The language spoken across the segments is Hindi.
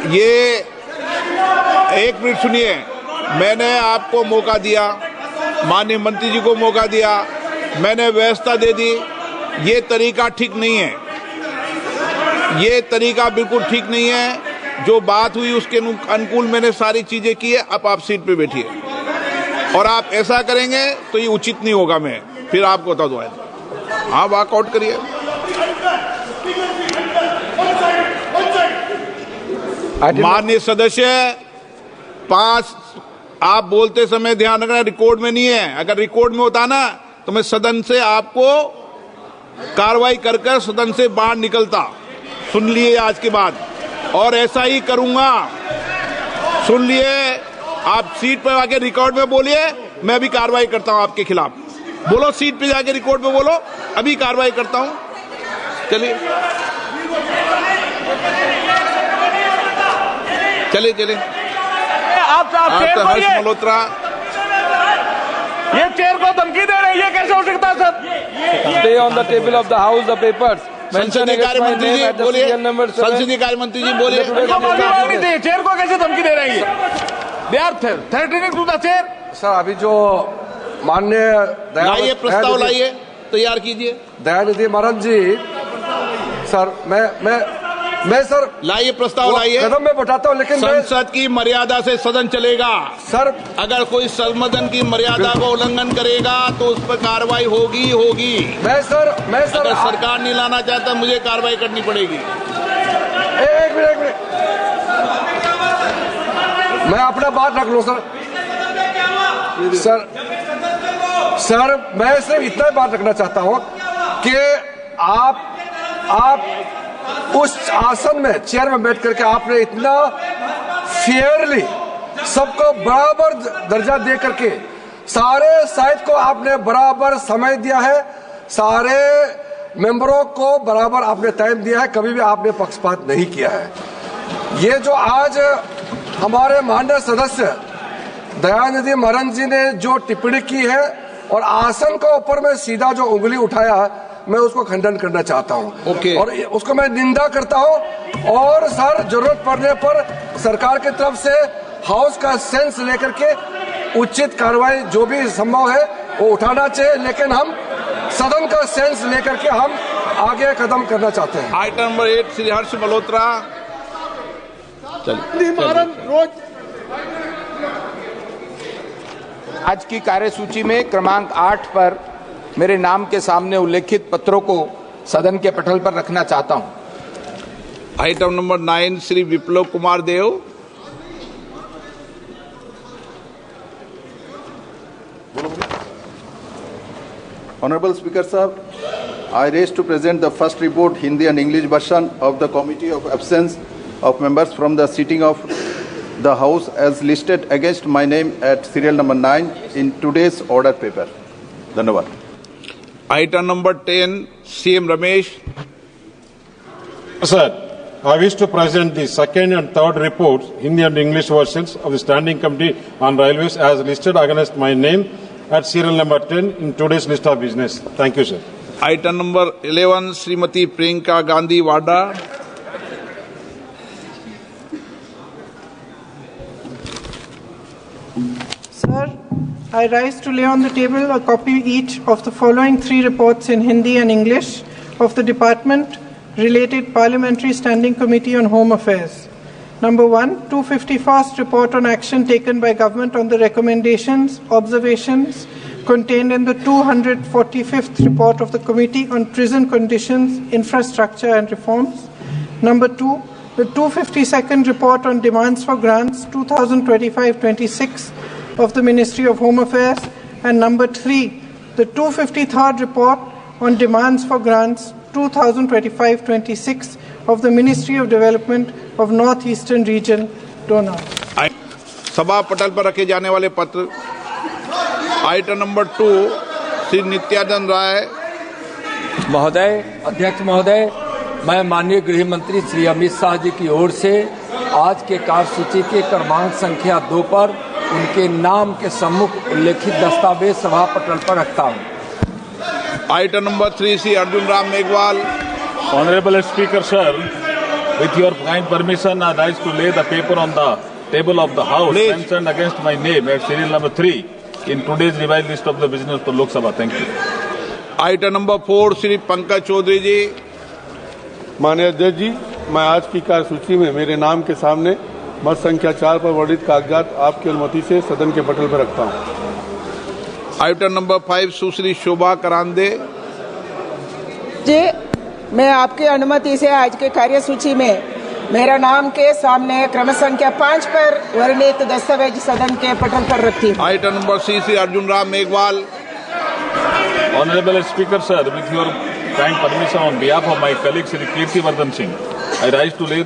ये एक मिनट सुनिए, मैंने आपको मौका दिया, माननीय मंत्री जी को मौका दिया, मैंने व्यवस्था दे दी। ये तरीका ठीक नहीं है, ये तरीका बिल्कुल ठीक नहीं है। जो बात हुई उसके अनुकूल मैंने सारी चीजें की है। अब आप सीट पे बैठिए, और आप ऐसा करेंगे तो ये उचित नहीं होगा। मैं फिर आपको बता दूँ। हाँ, वॉकआउट करिए। माननीय सदस्य, 5 आप बोलते समय ध्यान रखना, रिकॉर्ड में नहीं है। अगर रिकॉर्ड में होता ना तो मैं सदन से आपको कार्रवाई कर सदन से बाहर निकलता। सुन लिए आज के बाद, और ऐसा ही करूंगा। सुन लिए, आप सीट पर आके रिकॉर्ड में बोलिए, मैं अभी कार्रवाई करता हूं आपके खिलाफ। बोलो, सीट पे जाके रिकॉर्ड में बोलो, अभी कार्रवाई करता हूं। चलिए चलिए चलिए। आप हर्ष मल्होत्रा, ये चेयर को धमकी दे रहे हैं, ये कैसे हो सकता है sir? Stay on the table of the house the papers. संसदीय कार्य मंत्री जी बोलिए। संसदीय कार्य मंत्री जी बोलिए। चेयर को कैसे धमकी दे रहे हैं? They are threatening to the chair. Sir, अभी जो माननीय लाइए प्रस्ताव, लाइए, तैयार कीजिए। दयानिधि मारन जी, सर मैं सर लाइए प्रस्ताव, लाइए। कदम में बैठाता हूँ, लेकिन संसद की मर्यादा से सदन चलेगा। सर, अगर कोई सदन की मर्यादा को उल्लंघन करेगा तो उस पर कार्रवाई होगी। मैं सर अगर सरकार नहीं लाना चाहता, मुझे कार्रवाई करनी पड़ेगी। एक मिनट, मैं अपना बात रख लूं सर, मैं सिर्फ इतना बात रखना चाहता हूं कि आप उस आसन में, चेयर में बैठ करके आपने इतना फेयरली सबको बराबर दर्जा दे करके सारे साइड को आपने बराबर समय दिया है, सारे मेंबरों को बराबर आपने टाइम दिया है, कभी भी आपने पक्षपात नहीं किया है। ये जो आज हमारे माननीय सदस्य दयानिधि मारन जी ने जो टिप्पणी की है और आसन के ऊपर में सीधा जो उंगली उठाया, मैं उसको खंडन करना चाहता हूं। और उसको मैं निंदा करता हूं। और सर, जरूरत पड़ने पर सरकार की तरफ से हाउस का सेंस लेकर के उचित कार्रवाई जो भी संभव है वो उठाना चाहिए, लेकिन हम सदन का सेंस लेकर के हम आगे कदम करना चाहते हैं। Item number 8 Shri Harsh Malhotra. आज की कार्यसूची में क्रमांक 8 पर मेरे नाम के सामने उल्लेखित पत्रों को सदन के पटल पर रखना चाहता हूं। Item number 9 Shri Viplav Kumar Dev. Honorable Speaker Sahab, I raise to present the first report, Hindi and English version of the Committee of Absence of members from the sitting of the House as listed against my name at serial number 9 in today's order paper. Dhanyavad. Item number 10, CM Ramesh. Sir, I wish to present the second and third reports, Hindi and English versions of the Standing Committee on Railways as listed against my name at serial number 10 in today's list of business. Thank you, sir. Item number 11, Srimati Priyanka Gandhi Wada. Sir, I rise to lay on the table a copy each of the following 3 reports in Hindi and English of the Department Related Parliamentary Standing Committee on Home Affairs. Number 1, 251st Report on Action taken by Government on the recommendations, observations contained in the 245th Report of the Committee on Prison Conditions, Infrastructure and Reforms. Number 2, the 252nd Report on Demands for Grants 2025-26 of the Ministry of Home Affairs. And number 3, the 253rd Report on Demands for Grants 2025-26 of the Ministry of Development of North Eastern Region, Dona. सभा पटल पर रखे जाने वाले पत्र। आइटम नंबर 2 श्री नित्यानंद राय महोदय, अध्यक्ष महोदय, मैं माननीय गृह मंत्री श्री अमित शाह जी की ओर से आज के कार्यसूची के क्रमांक संख्या 2 पर उनके नाम के सम्मुख उल्लेखित दस्तावेज सभा पटल पर रखता हूं। Item number 3 Shri Arjun Ram Meghwal. Honorable Speaker, sir, With your kind permission, I rise to lay the paper on the table of the House Please. mentioned against my name at serial number 3 in today's revised list of the business for Lok Sabha. Thank you. Item number 4 Shri Pankaj Chaudhary ji. माननीय अध्यक्ष जी, मैं आज की कार्यसूची में मेरे नाम के सामने मत संख्या 4 पर वर्णित कागजात आपकी अनुमति से सदन के पटल पर रखता हूं। आइटम नंबर 5 सुश्री शोभा करांदे जी, मैं आपकी अनुमति से आज के कार्यसूची में मेरा नाम के सामने क्रम संख्या 5 पर वर्णित दस्तावेज सदन के पटल पर रखती हूँ। Item number 6 Shri Arjun Ram Meghwal. Honorable Speaker, sir, with your kind permission, on behalf of my colleague Shri Kirti Vardhan Singh, I rise to lay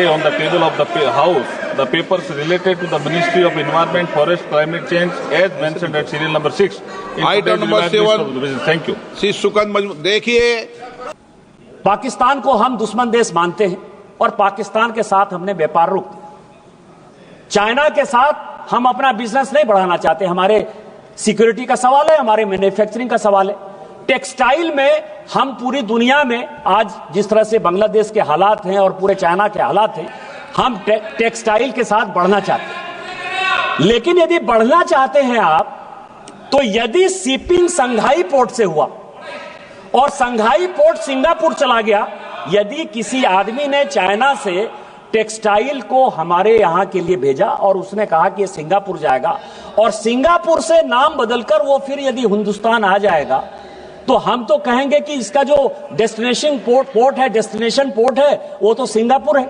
on the table of the House the papers related to the Ministry of Environment, Forest, Climate Change, as mentioned at serial number 6. Item number 7. Thank you. Shri सुकंद मजमूर। देखिए, पाकिस्तान को हम दुश्मन देश मानते हैं और पाकिस्तान के साथ हमने व्यापार रोक दिया। चाइना के साथ हम अपना बिजनेस नहीं बढ़ाना चाहते। हमारे सिक्योरिटी का सवाल है, हमारे मैन्युफैक्चरिंग का सवाल है। टेक्सटाइल में हम पूरी दुनिया में आज जिस तरह से बांग्लादेश के हालात हैं और पूरे चाइना के हालात हैं, हम टेक्सटाइल के साथ बढ़ना चाहते हैं। लेकिन यदि बढ़ना चाहते हैं आप, तो यदि शिपिंग संघाई पोर्ट से हुआ और संघाई पोर्ट सिंगापुर चला गया, यदि किसी आदमी ने चाइना से टेक्सटाइल को हमारे यहां के लिए भेजा और उसने कहा कि ये सिंगापुर जाएगा और सिंगापुर से नाम बदलकर वो फिर यदि हिंदुस्तान आ जाएगा, तो हम तो कहेंगे कि इसका जो डेस्टिनेशन पोर्ट है, डेस्टिनेशन पोर्ट है, वो तो सिंगापुर है।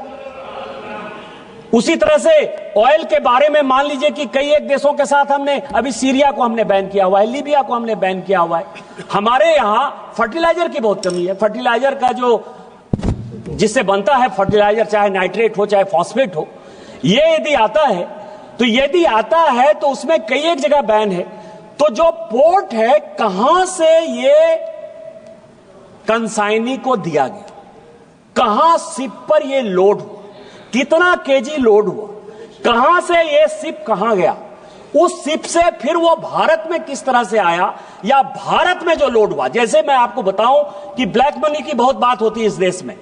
उसी तरह से ऑयल के बारे में मान लीजिए कि कई एक देशों के साथ हमने अभी सीरिया को हमने बैन किया हुआ है, लीबिया को हमने बैन किया हुआ है। हमारे यहां फर्टिलाइजर की बहुत कमी है। फर्टिलाइजर का जो जिससे बनता है फर्टिलाइजर, चाहे नाइट्रेट हो चाहे फॉस्फेट हो, ये यदि आता है तो उसमें कई एक जगह बैन है। तो जो पोर्ट है, कहां से ये कंसाइनी को दिया गया, कहां शिप पर ये लोड हुआ, कितना केजी लोड हुआ, कहां से ये शिप कहां गया, उस शिप से फिर वो भारत में किस तरह से आया, या भारत में जो लोड हुआ। जैसे मैं आपको बताऊं कि ब्लैक मनी की बहुत बात होती है इस देश में।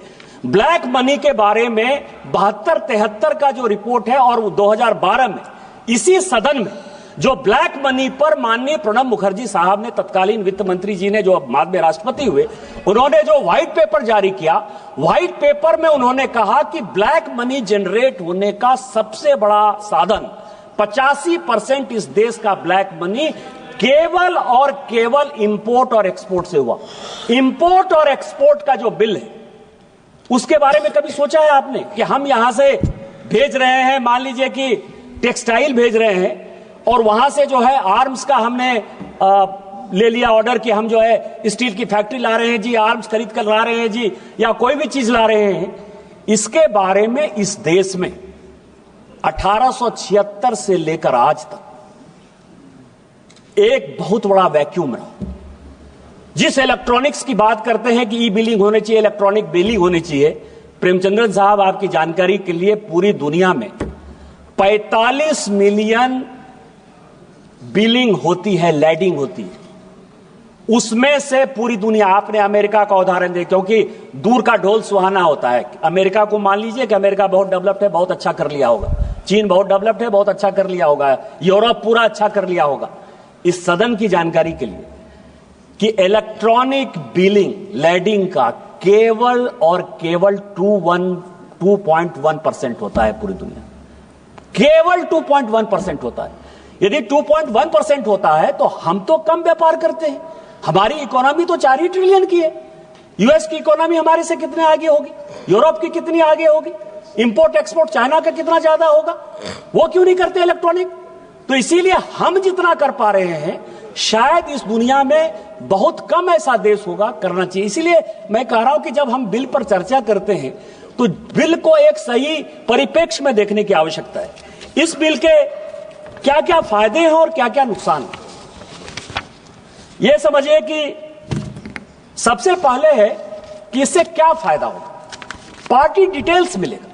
ब्लैक मनी के बारे में 72-73 का जो रिपोर्ट है और 2012 में इसी सदन में जो ब्लैक मनी पर माननीय प्रणब मुखर्जी साहब ने, तत्कालीन वित्त मंत्री जी ने, जो अब बाद में राष्ट्रपति हुए, उन्होंने जो व्हाइट पेपर जारी किया, व्हाइट पेपर में उन्होंने कहा कि ब्लैक मनी जनरेट होने का सबसे बड़ा साधन 85% इस देश का ब्लैक मनी केवल और केवल इंपोर्ट और एक्सपोर्ट से हुआ। इंपोर्ट और एक्सपोर्ट का जो बिल है, उसके बारे में कभी सोचा है आपने कि हम यहां से भेज रहे हैं, मान लीजिए कि टेक्सटाइल भेज रहे हैं और वहां से जो है आर्म्स का हमने ले लिया ऑर्डर कि हम जो है स्टील की फैक्ट्री ला रहे हैं जी, आर्म्स खरीद कर ला रहे हैं जी, या कोई भी चीज ला रहे हैं। इसके बारे में इस देश में 1876 से लेकर आज तक एक बहुत बड़ा वैक्यूम रहा। जिस इलेक्ट्रॉनिक्स की बात करते हैं कि ई बिलिंग होनी चाहिए, इलेक्ट्रॉनिक बिलिंग होनी चाहिए, प्रेमचंद्रन साहब आपकी जानकारी के लिए पूरी दुनिया में 45 मिलियन बिलिंग होती है, लैडिंग होती है। उसमें से पूरी दुनिया, आपने अमेरिका का उदाहरण दे, क्योंकि दूर का ढोल सुहाना होता है। अमेरिका को मान लीजिए कि अमेरिका बहुत डेवलप्ड है, बहुत अच्छा कर लिया होगा। चीन बहुत डेवलप्ड है, बहुत अच्छा कर लिया होगा। यूरोप पूरा अच्छा कर लिया होगा। इस सदन की जानकारी के लिए कि इलेक्ट्रॉनिक बिलिंग, लैडिंग का केवल और केवल 2.1% होता है पूरी दुनिया, केवल 2.1% होता है। यदि 2.1% होता है तो हम तो कम व्यापार करते हैं। हमारी इकोनॉमी तो 4 ही ट्रिलियन की है। यूएस की इकोनॉमी हमारे से कितने आगे होगी, यूरोप की कितनी आगे होगी, इंपोर्ट एक्सपोर्ट चाइना का कितना ज्यादा होगा। वो क्यों नहीं करते इलेक्ट्रॉनिक? तो इसीलिए हम जितना कर पा रहे हैं, शायद इस दुनिया में बहुत कम ऐसा देश होगा करना चाहिए। इसीलिए मैं कह रहा हूं कि जब हम बिल पर चर्चा करते हैं तो बिल को एक सही परिप्रेक्ष्य में देखने की आवश्यकता है। इस बिल के क्या क्या फायदे हैं और क्या क्या नुकसान है, यह समझिए कि सबसे पहले है कि इससे क्या फायदा होगा। पार्टी डिटेल्स मिलेगा।